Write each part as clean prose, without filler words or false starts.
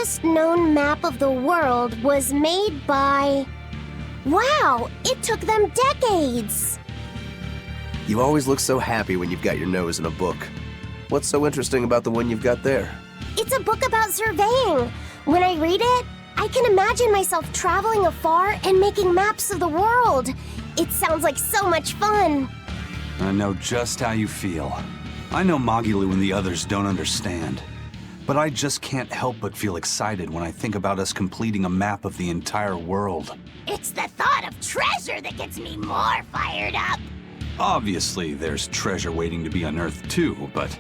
oldest known map of the world was made by... Wow, it took them decades! You always look so happy when you've got your nose in a book. What's so interesting about the one you've got there? It's a book about surveying. When I read it, I can imagine myself traveling afar and making maps of the world. It sounds like so much fun. I know just how you feel. I know Magilu and the others don't understand. But I just can't help but feel excited when I think about us completing a map of the entire world. It's the thought of treasure that gets me more fired up. Obviously, there's treasure waiting to be unearthed too, but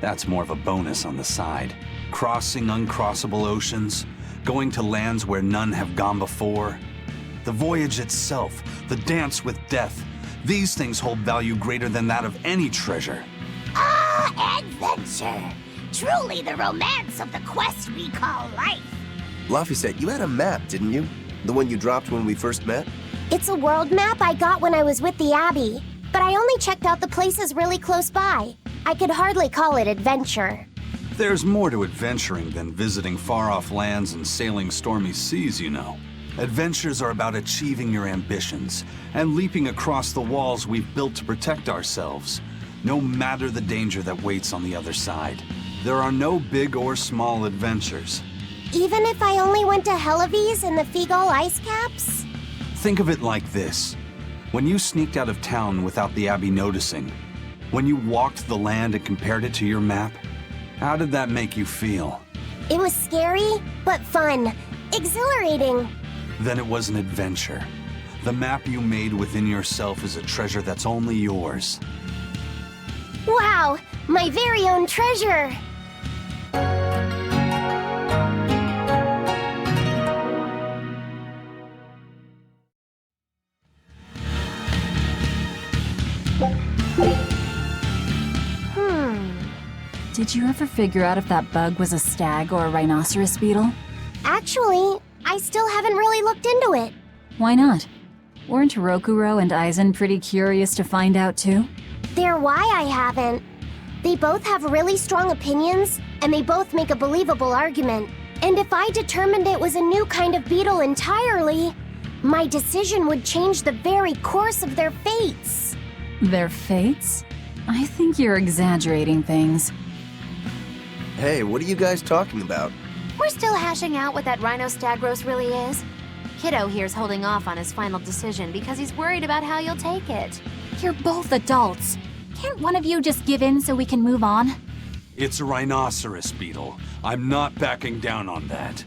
that's more of a bonus on the side. Crossing uncrossable oceans, going to lands where none have gone before. The voyage itself, the dance with death, these things hold value greater than that of any treasure. Ah, adventure! Truly the romance of the quest we call life. Laphicet, you had a map, didn't you? The one you dropped when we first met? It's a world map I got when I was with the Abbey, but I only checked out the places really close by. I could hardly call it adventure. There's more to adventuring than visiting far-off lands and sailing stormy seas, you know. Adventures are about achieving your ambitions and leaping across the walls we've built to protect ourselves, no matter the danger that waits on the other side. There are no big or small adventures. Even if I only went to Helavis and the Figal ice caps? Think of it like this. When you sneaked out of town without the Abbey noticing, when you walked the land and compared it to your map, how did that make you feel? It was scary, but fun. Exhilarating. Then it was an adventure. The map you made within yourself is a treasure that's only yours. Wow, my very own treasure! Did you ever figure out if that bug was a stag or a rhinoceros beetle? Actually, I still haven't really looked into it. Why not? Weren't Rokuro and Aizen pretty curious to find out too? They're why I haven't. They both have really strong opinions, and they both make a believable argument. And if I determined it was a new kind of beetle entirely, my decision would change the very course of their fates. Their fates? I think you're exaggerating things. Hey, what are you guys talking about? We're still hashing out what that Rhino-Stagros really is. Kiddo here's holding off on his final decision because he's worried about how you'll take it. You're both adults. Can't one of you just give in so we can move on? It's a rhinoceros beetle. I'm not backing down on that.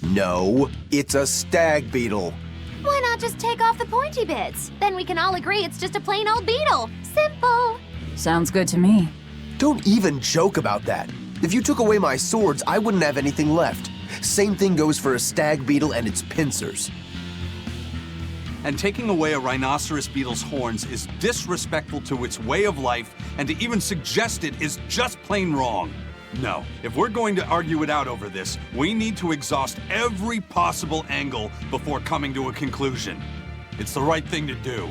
No, it's a stag beetle. Why not just take off the pointy bits? Then we can all agree it's just a plain old beetle. Simple. Sounds good to me. Don't even joke about that. If you took away my swords, I wouldn't have anything left. Same thing goes for a stag beetle and its pincers. And taking away a rhinoceros beetle's horns is disrespectful to its way of life, and to even suggest it is just plain wrong. No, if we're going to argue it out over this, we need to exhaust every possible angle before coming to a conclusion. It's the right thing to do.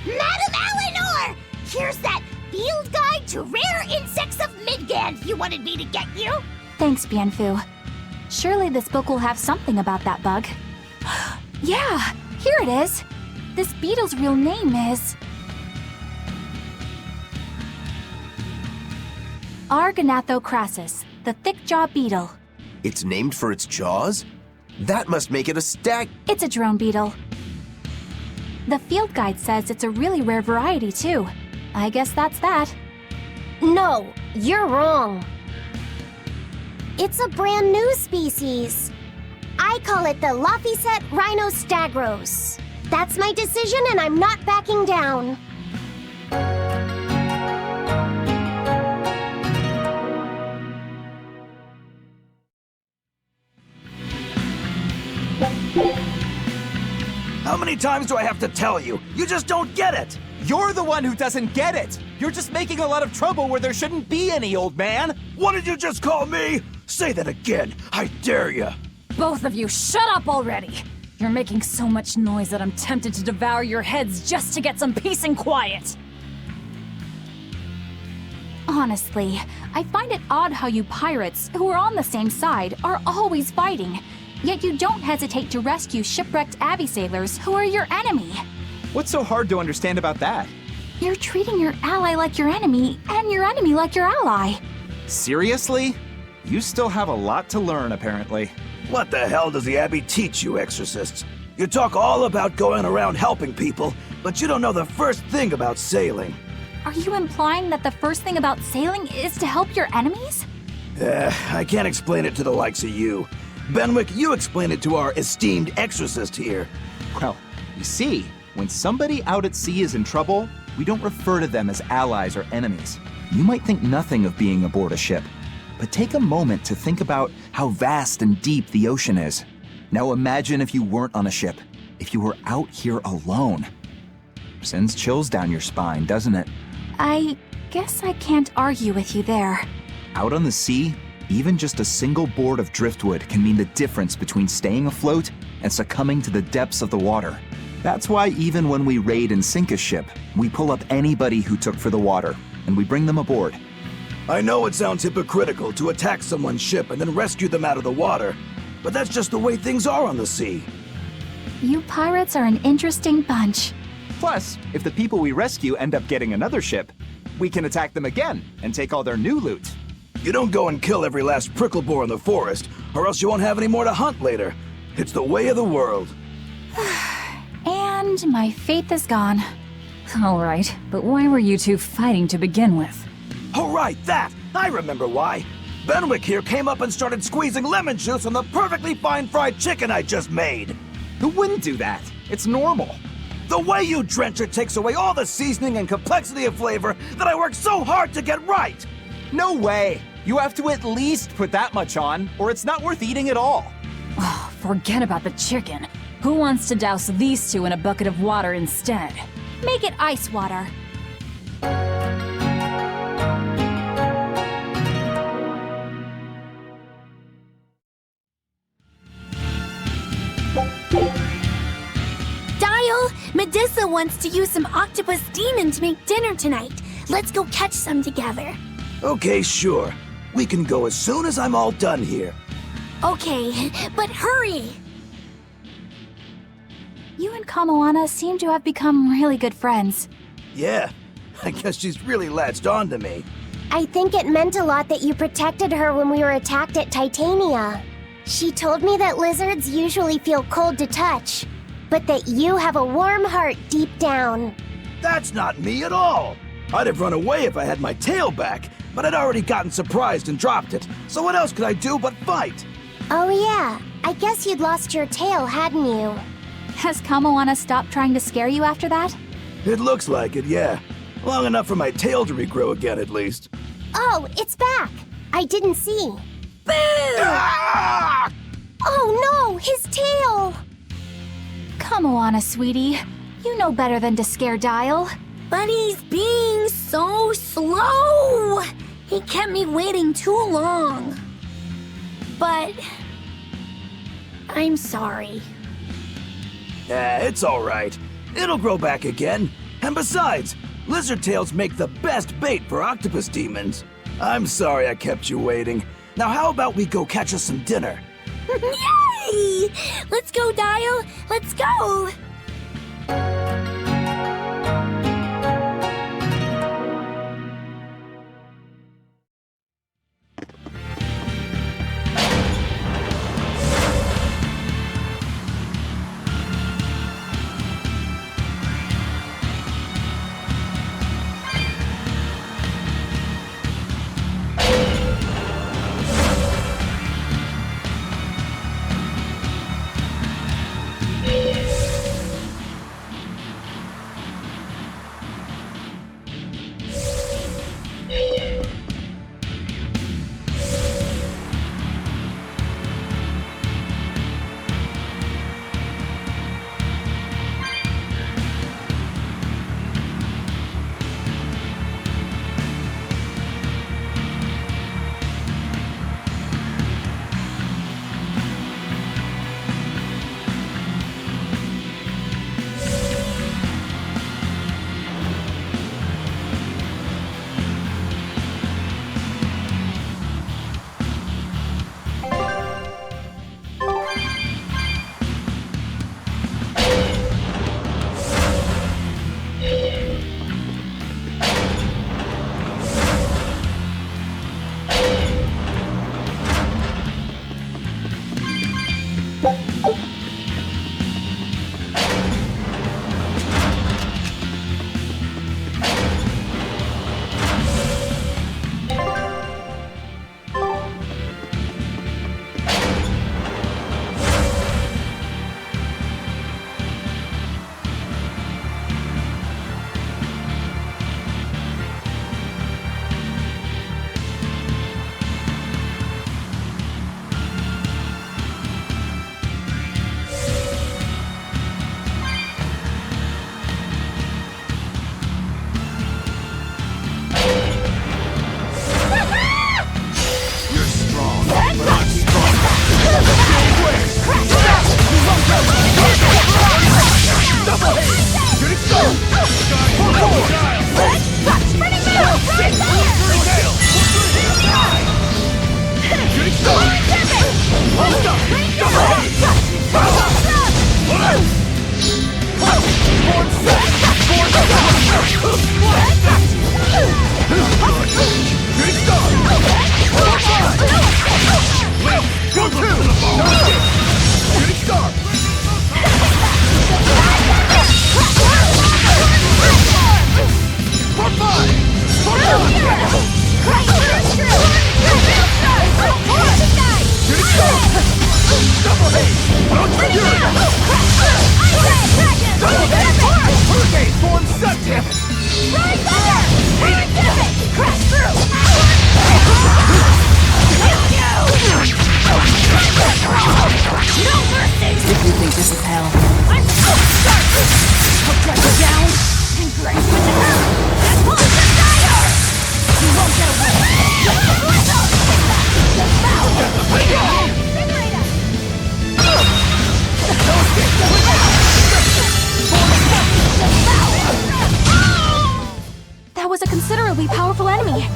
Madam Eleanor! Here's that field guide to rare insects of Midgand you wanted me to get you. Thanks, Bienfu. Surely this book will have something about that bug. Yeah, here it is. This beetle's real name is... Argonathocrassus, the thick-jaw beetle. It's named for its jaws? That must make it a stag... It's a drone beetle. The field guide says it's a really rare variety, too. I guess that's that. No, you're wrong. It's a brand new species. I call it the Laphicet Rhino-Stagros. That's my decision, and I'm not backing down. How many times do I have to tell you? You just don't get it! You're the one who doesn't get it! You're just making a lot of trouble where there shouldn't be any, old man! What did you just call me? Say that again, I dare you! Both of you, shut up already! You're making so much noise that I'm tempted to devour your heads just to get some peace and quiet! Honestly, I find it odd how you pirates, who are on the same side, are always fighting. Yet you don't hesitate to rescue shipwrecked Abbey sailors who are your enemy. What's so hard to understand about that? You're treating your ally like your enemy, and your enemy like your ally. Seriously? You still have a lot to learn, apparently. What the hell does the Abbey teach you, exorcists? You talk all about going around helping people, but you don't know the first thing about sailing. Are you implying that the first thing about sailing is to help your enemies? I can't explain it to the likes of you. Benwick, you explain it to our esteemed exorcist here. Well, you see, when somebody out at sea is in trouble, we don't refer to them as allies or enemies. You might think nothing of being aboard a ship, but take a moment to think about how vast and deep the ocean is. Now imagine if you weren't on a ship, if you were out here alone. Sends chills down your spine, doesn't it? I guess I can't argue with you there. Out on the sea, even just a single board of driftwood can mean the difference between staying afloat and succumbing to the depths of the water. That's why even when we raid and sink a ship, we pull up anybody who took for the water, and we bring them aboard. I know it sounds hypocritical to attack someone's ship and then rescue them out of the water, but that's just the way things are on the sea. You pirates are an interesting bunch. Plus, if the people we rescue end up getting another ship, we can attack them again and take all their new loot. You don't go and kill every last prickle boar in the forest, or else you won't have any more to hunt later. It's the way of the world. And my faith is gone. All right, but why were you two fighting to begin with? Oh, right, that! I remember why. Benwick here came up and started squeezing lemon juice on the perfectly fine fried chicken I just made. Who wouldn't do that? It's normal. The way you drench it takes away all the seasoning and complexity of flavor that I worked so hard to get right. No way! You have to at least put that much on, or it's not worth eating at all. Oh, forget about the chicken. Who wants to douse these two in a bucket of water instead? Make it ice water. Dial, Medusa wants to use some octopus demon to make dinner tonight. Let's go catch some together. Okay, sure. We can go as soon as I'm all done here. Okay, but hurry! You and Kamoana seem to have become really good friends. Yeah, I guess she's really latched on to me. I think it meant a lot that you protected her when we were attacked at Titania. She told me that lizards usually feel cold to touch, but that you have a warm heart deep down. That's not me at all. I'd have run away if I had my tail back, but I'd already gotten surprised and dropped it. So what else could I do but fight? Oh yeah, I guess you'd lost your tail, hadn't you? Has Kamoana stopped trying to scare you after that? It looks like it, yeah. Long enough for my tail to regrow again, at least. Oh, it's back! I didn't see. Boo! Ah! Oh no, his tail! Kamoana, sweetie. You know better than to scare Dial. But he's being so slow! He kept me waiting too long. But I'm sorry. It's all right. It'll grow back again. And besides, lizard tails make the best bait for octopus demons. I'm sorry I kept you waiting. Now how about we go catch us some dinner? Yay! Let's go, Dial! Let's go! If you think this is hell. I'm so sharp! I'll drag you down and grind you into hell! And pull the fire! You won't get away! That was a considerably powerful enemy.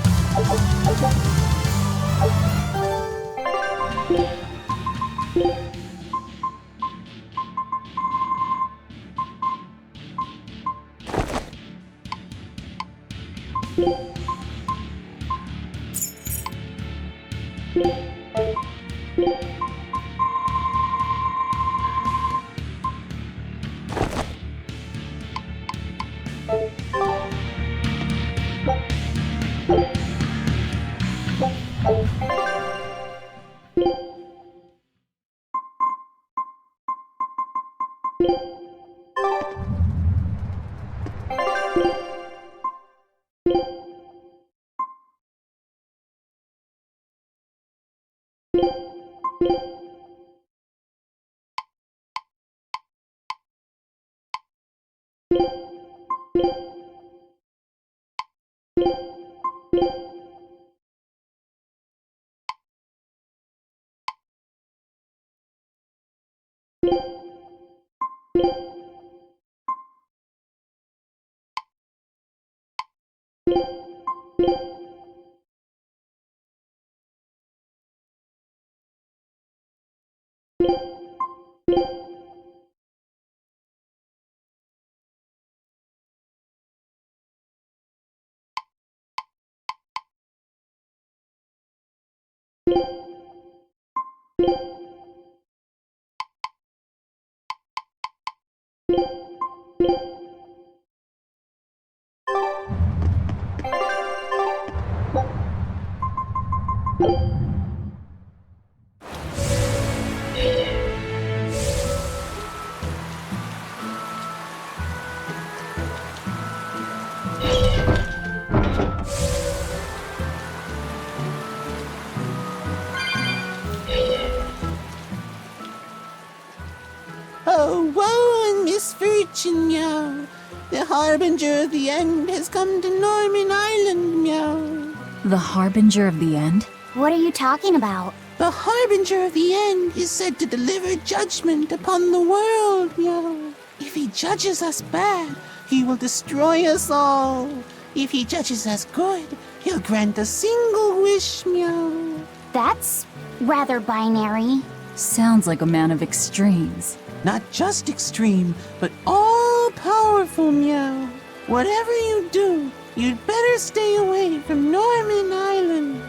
Oh, woe and misfortune, meow. The harbinger of the end has come to Norman Island, meow. The harbinger of the end? What are you talking about? The harbinger of the end is said to deliver judgment upon the world, meow. If he judges us bad, he will destroy us all. If he judges us good, he'll grant a single wish, meow. That's rather binary. Sounds like a man of extremes. Not just extreme, but all-powerful, meow. Whatever you do, you'd better stay away from Norman Island.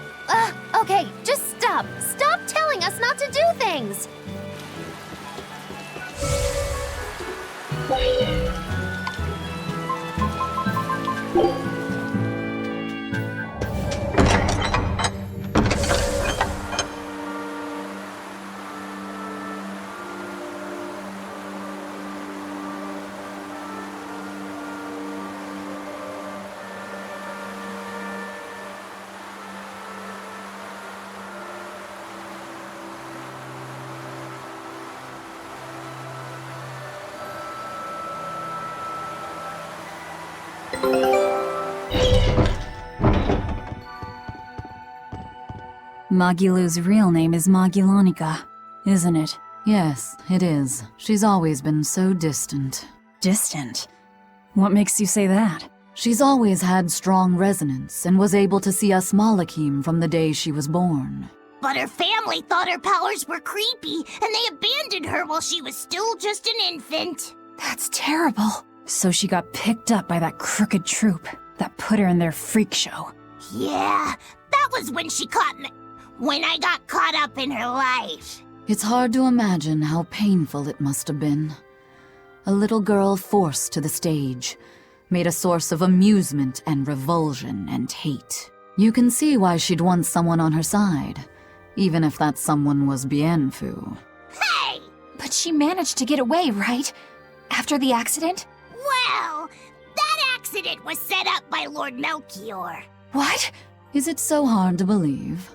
Okay, just stop. Stop telling us not to do things. Magilu's real name is Magilonica, isn't it? Yes, it is. She's always been so distant. Distant? What makes you say that? She's always had strong resonance and was able to see us Malachim from the day she was born. But her family thought her powers were creepy, and they abandoned her while she was still just an infant. That's terrible. So she got picked up by that crooked troupe that put her in their freak show. Yeah, that was when she caught me. When I got caught up in her life. It's hard to imagine how painful it must have been. A little girl forced to the stage, made a source of amusement and revulsion and hate. You can see why she'd want someone on her side, even if that someone was Bienfu. Hey! But she managed to get away, right? After the accident? Well, that accident was set up by Lord Melchior. What? Is it so hard to believe?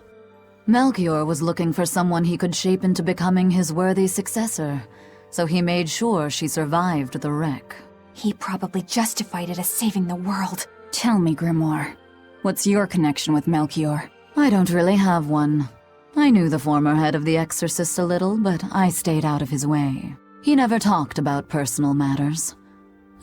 Melchior was looking for someone he could shape into becoming his worthy successor, so he made sure she survived the wreck. He probably justified it as saving the world. Tell me, Grimoire, what's your connection with Melchior? I don't really have one. I knew the former head of the Exorcist a little, but I stayed out of his way. He never talked about personal matters.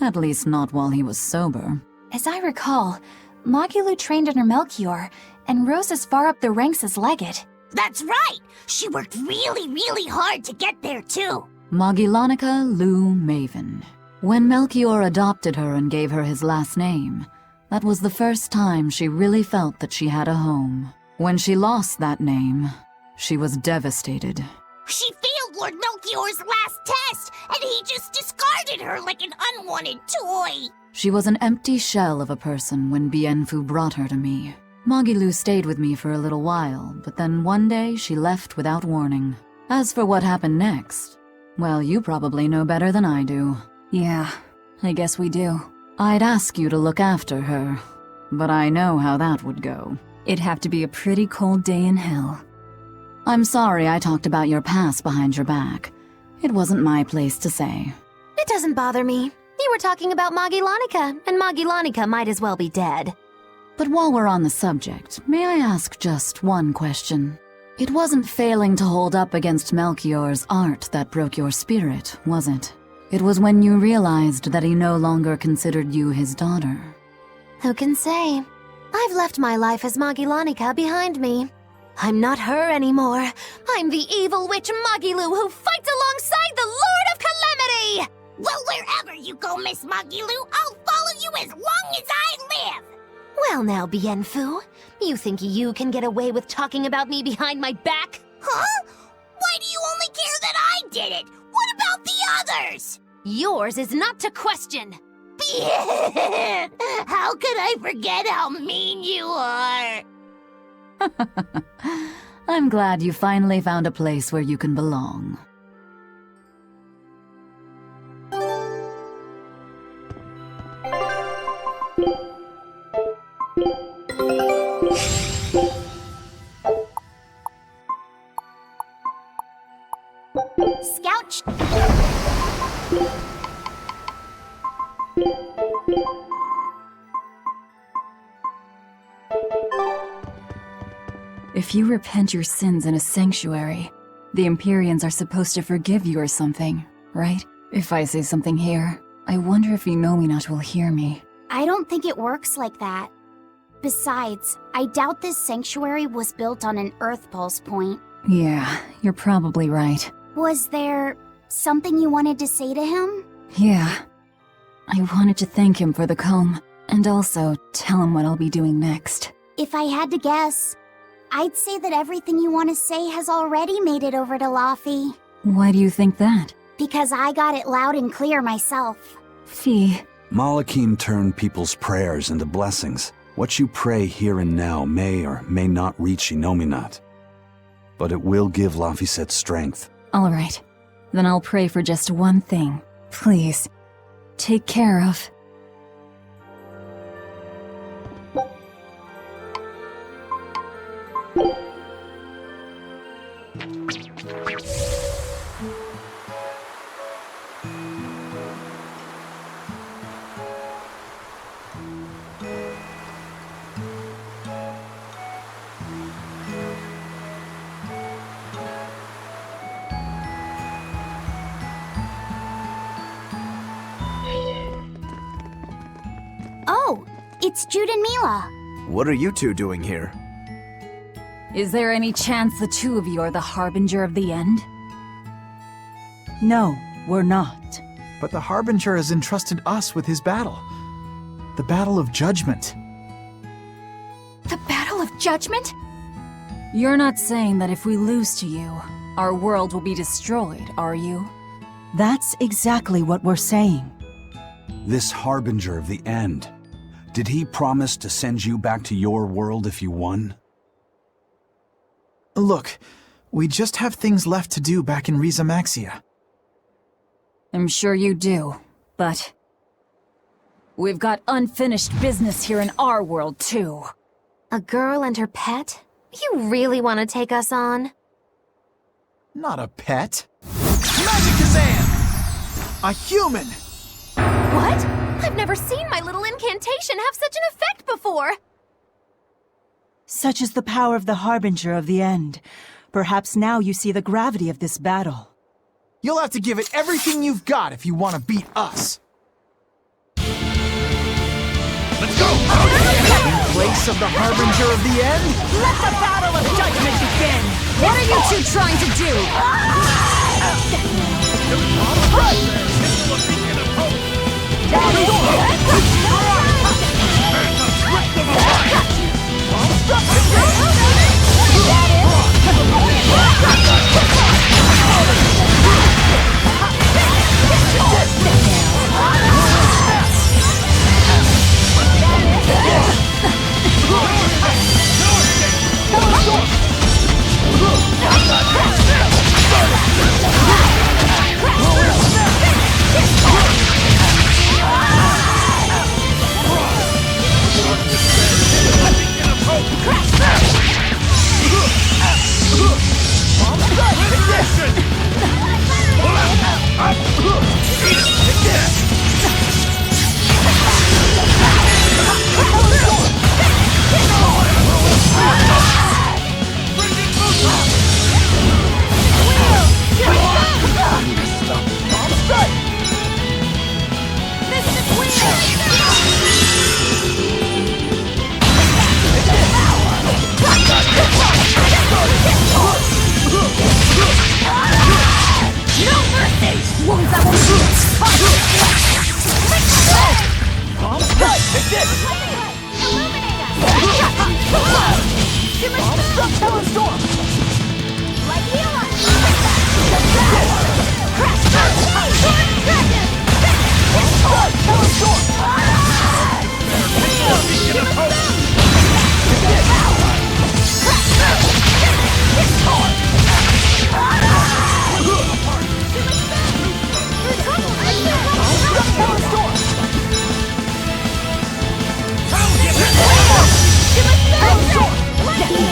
At least not while he was sober. As I recall, Magilu trained under Melchior and rose as far up the ranks as Legate. That's right! She worked really hard to get there, too. Magilonica Lou Maven. When Melchior adopted her and gave her his last name, that was the first time she really felt that she had a home. When she lost that name, she was devastated. She failed Lord Melchior's last test, and he just discarded her like an unwanted toy. She was an empty shell of a person when Bienfu brought her to me. Magilu stayed with me for a little while, but then one day she left without warning. As for what happened next, well, you probably know better than I do. Yeah, I guess we do. I'd ask you to look after her, but I know how that would go. It'd have to be a pretty cold day in hell. I'm sorry I talked about your past behind your back. It wasn't my place to say. It doesn't bother me. You were talking about Magilonica, and Magilonica might as well be dead. But while we're on the subject, may I ask just one question? It wasn't failing to hold up against Melchior's art that broke your spirit, was it? It was when you realized that he no longer considered you his daughter. Who can say? I've left my life as Magilonica behind me. I'm not her anymore. I'm the evil witch Magilu who fights alongside the Lord of Calamity! Well, wherever you go, Miss Magilu, I'll follow you as long as I live! Well now, Bienfu, you think you can get away with talking about me behind my back? Huh? Why do you only care that I did it? What about the others? Yours is not to question. How could I forget how mean you are? I'm glad you finally found a place where you can belong. Scout. If you repent your sins in a sanctuary, the Empyreans are supposed to forgive you or something, right? If I say something here, I wonder if Inominat will hear me. I don't think it works like that. Besides, I doubt this sanctuary was built on an Earth Pulse point. Yeah, you're probably right. Was there something you wanted to say to him? Yeah. I wanted to thank him for the comb, and also tell him what I'll be doing next. If I had to guess, I'd say that everything you want to say has already made it over to Laffy. Why do you think that? because I got it loud and clear myself. Fee, Malachim turned people's prayers into blessings. What you pray here and now may or may not reach Inominat. But it will give Laphicet strength. all right. Then I'll pray for just one thing. Please, take care of... Oh, it's Jude and Mila. What are you two doing here? Is there any chance the two of you are the harbinger of the end? No, we're not. But the Harbinger has entrusted us with his battle. The Battle of Judgment. The Battle of Judgment? You're not saying that if we lose to you, our world will be destroyed, are you? That's exactly what we're saying. This Harbinger of the End, did he promise to send you back to your world if you won? Look, we just have things left to do back in Rizamaxia. I'm sure you do, but... we've got unfinished business here in our world, too. A girl and her pet? You really want to take us on? Not a pet. Magic Kazan! A human! What? I've never seen my little incantation have such an effect before! Such is the power of the Harbinger of the End. Perhaps now you see the gravity of this battle. You'll have to give it everything you've got if you want to beat us. Let's go! In place of the Harbinger of the End? Let the battle of judgment begin! What are you two trying to do?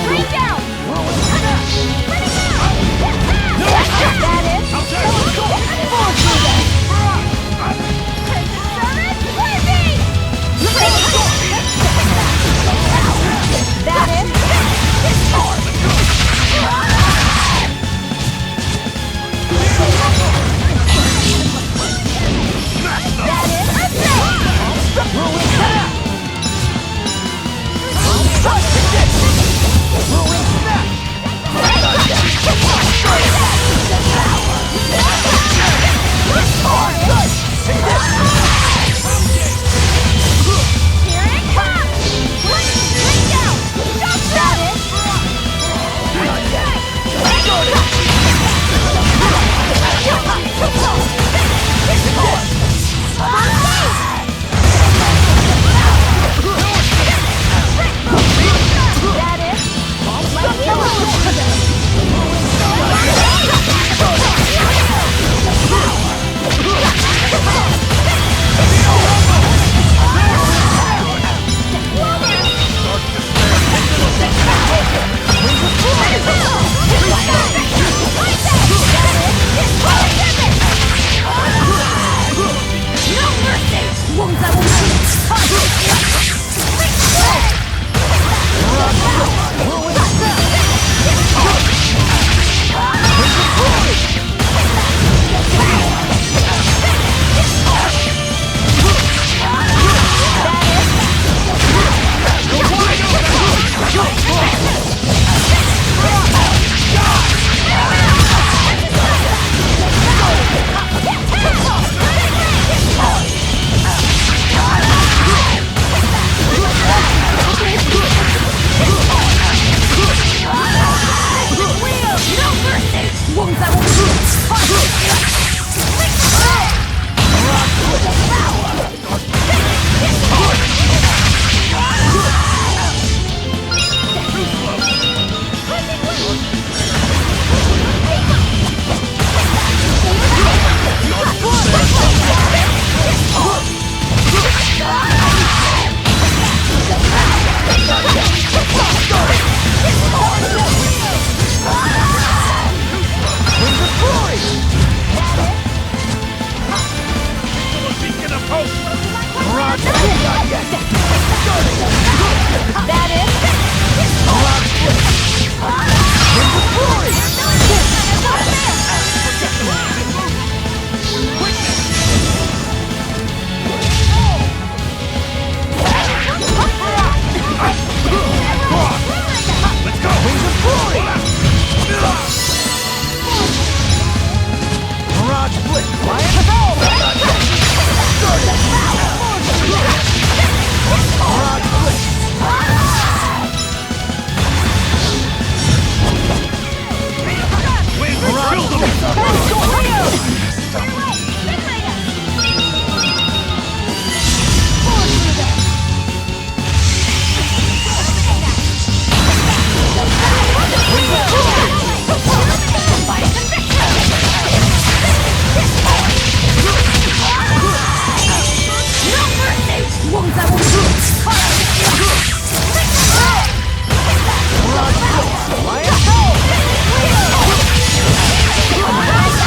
Bring down! Mirage Blitz! Fire Patrol! Mirage Blitz! Fire!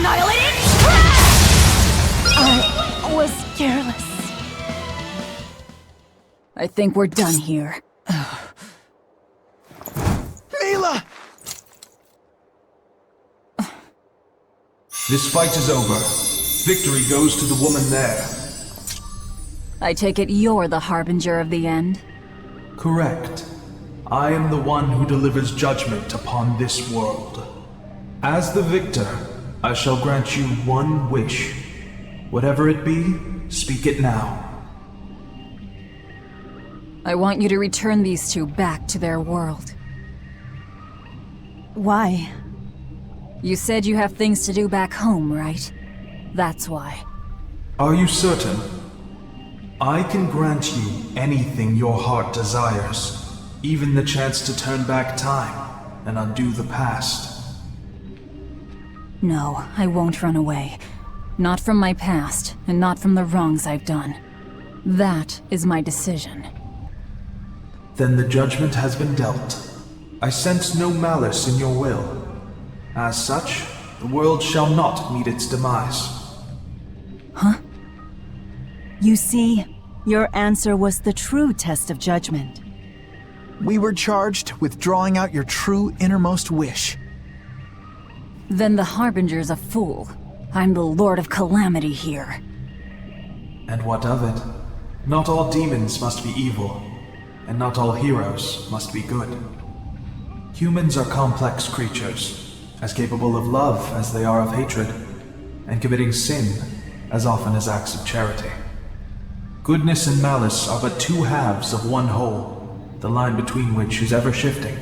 annihilated! I was careless. I think we're done here. Mila! This fight is over. Victory goes to the woman there. I take it you're the harbinger of the end? Correct. I am the one who delivers judgment upon this world. As the victor, I shall grant you one wish. Whatever it be, speak it now. I want you to return these two back to their world. Why? You said you have things to do back home, right? That's why. Are you certain? I can grant you anything your heart desires, even the chance to turn back time and undo the past. No, I won't run away. Not from my past, and not from the wrongs I've done. That is my decision. Then the judgment has been dealt. I sense no malice in your will. As such, the world shall not meet its demise. Huh? You see, your answer was the true test of judgment. We were charged with drawing out your true innermost wish. Then the Harbinger's a fool. I'm the Lord of Calamity here. And what of it? Not all demons must be evil, and not all heroes must be good. Humans are complex creatures, as capable of love as they are of hatred, and committing sin as often as acts of charity. Goodness and malice are but two halves of one whole, the line between which is ever shifting.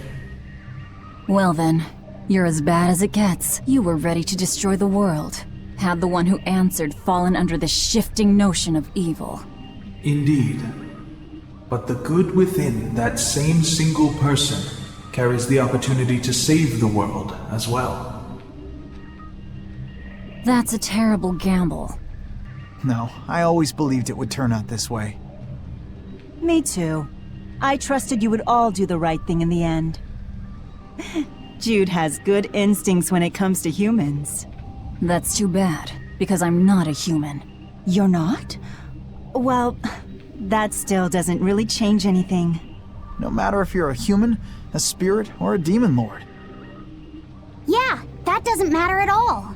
Well then, you're as bad as it gets. You were ready to destroy the world. Had the one who answered fallen under the shifting notion of evil. Indeed. But the good within that same single person carries the opportunity to save the world as well. That's a terrible gamble. No, I always believed it would turn out this way. Me too. I trusted you would all do the right thing in the end. Jude has good instincts when it comes to humans. That's too bad, because I'm not a human. You're not? Well, that still doesn't really change anything. No matter if you're a human, a spirit, or a demon lord. Yeah, that doesn't matter at all.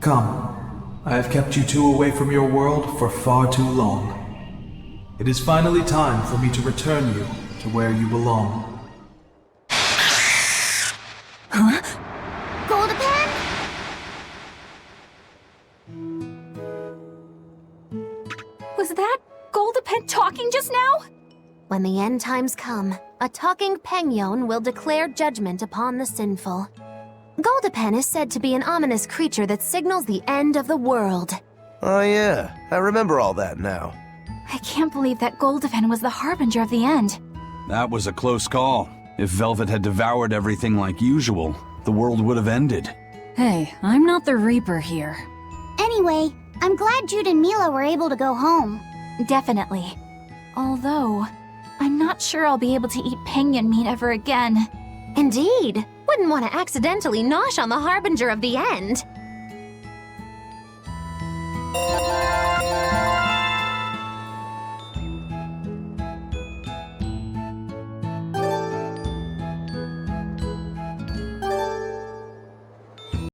Come. I have kept you two away from your world for far too long. It is finally time for me to return you to where you belong. Huh? Goldapan? Was that Goldapan talking just now? When the end times come, a talking Pengyon will declare judgment upon the sinful. Goldapan is said to be an ominous creature that signals the end of the world. Oh yeah, I remember all that now. I can't believe that Goldapan was the harbinger of the end. That was a close call. If Velvet had devoured everything like usual, the world would have ended. Hey, I'm not the Reaper here. Anyway, I'm glad Jude and Mila were able to go home. Definitely. Although, I'm not sure I'll be able to eat penguin meat ever again. Indeed. Wouldn't want to accidentally nosh on the harbinger of the end.